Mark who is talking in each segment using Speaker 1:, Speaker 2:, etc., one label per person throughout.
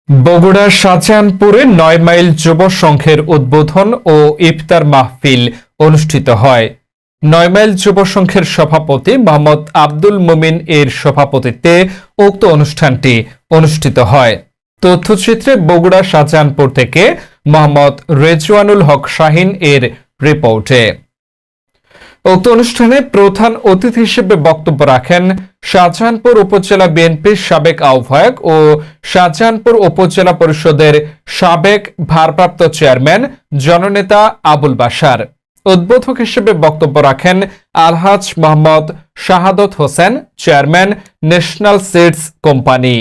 Speaker 1: বগুড়ার শাহজাহানপুরে ৯ মাইল যুব সংঘের উদ্বোধন ও ইফতার মাহফিল অনুষ্ঠিত হয়। ৯ মাইল যুব সংঘের সভাপতি মোহাম্মদ আব্দুল মুমিন এর সভাপতিত্বে উক্ত অনুষ্ঠানটি অনুষ্ঠিত হয়। তথ্যচিত্রে বগুড়া শাহজাহানপুর থেকে মোহাম্মদ রেজওয়ানুল হক শাহিন এর রিপোর্টে। উক্ত অনুষ্ঠানে প্রধান অতিথি হিসেবে বক্তব্য রাখেন শাহজাহানপুর উপজেলা বিএনপির সাবেক আহ্বায়ক ও শাহজাহানপুর উপজেলা পরিষদের সাবেক ভারপ্রাপ্ত চেয়ারম্যান জননেতা আবুল বাশার। উদ্বোধক হিসেবে বক্তব্য রাখেন Alhaj Mohammad Shahadat Hossain, chairman national seeds company.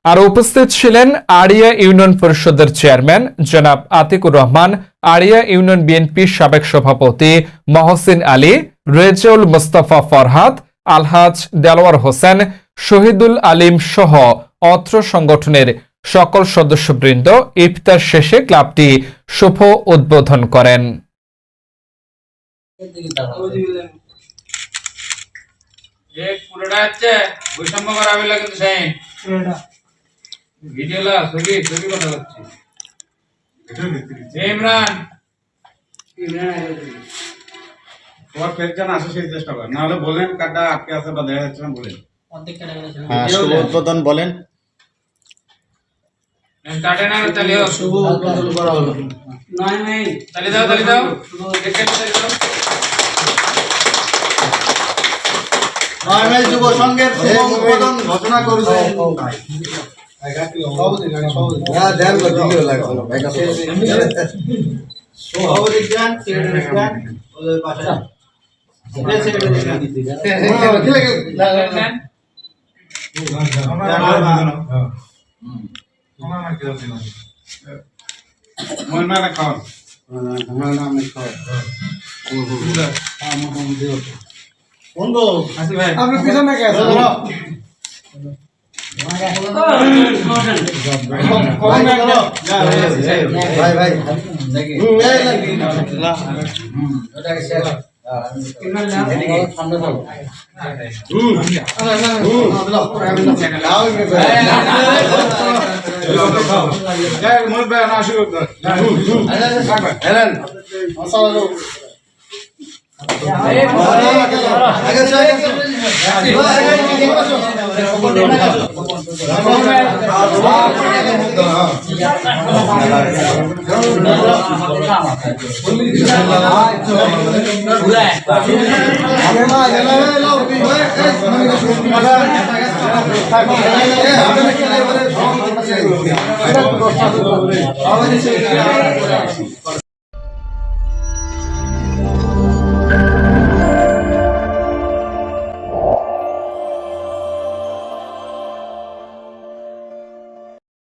Speaker 1: আর উপস্থিত ছিলেন আড়িয়া ইউনিয়ন পরিষদের চেয়ারম্যান জনাব আতিকুর রহমান, আড়িয়া ইউনিয়ন বিএনপির সাবেক সভাপতি মহসিন আলী, রেজাউল মুস্তাফা ফরহাদ, আলহাজ দেলোয়ার হোসেন, শহীদুল আলিম সহ অত্র সংগঠনের সকল সদস্যবৃন্দ ইফতার শেষে ক্লাবটি শুভ উদ্বোধন করেন।
Speaker 2: ভিডিওলা ছবি ছবি কথা হচ্ছে ইমরান ওর পেছন আসে সেই চেষ্টা কর, না হলে বলেন কাটা আটকে আছে বা দেখা যাচ্ছে না বলেন।
Speaker 3: হ্যাঁ, শুভ উদ্বোধন বলেন।
Speaker 2: কাটে না তাহলে
Speaker 3: শুভ উদ্বোধন করা হলো।
Speaker 2: নয় নাই তাহলে দাও দেখে তাহলে দাও।
Speaker 3: ৯ মাইল যুব সংঘের শুভ উদ্বোধন ঘোষণা করেছেন।
Speaker 2: আপনি পিছনে কে আছেন?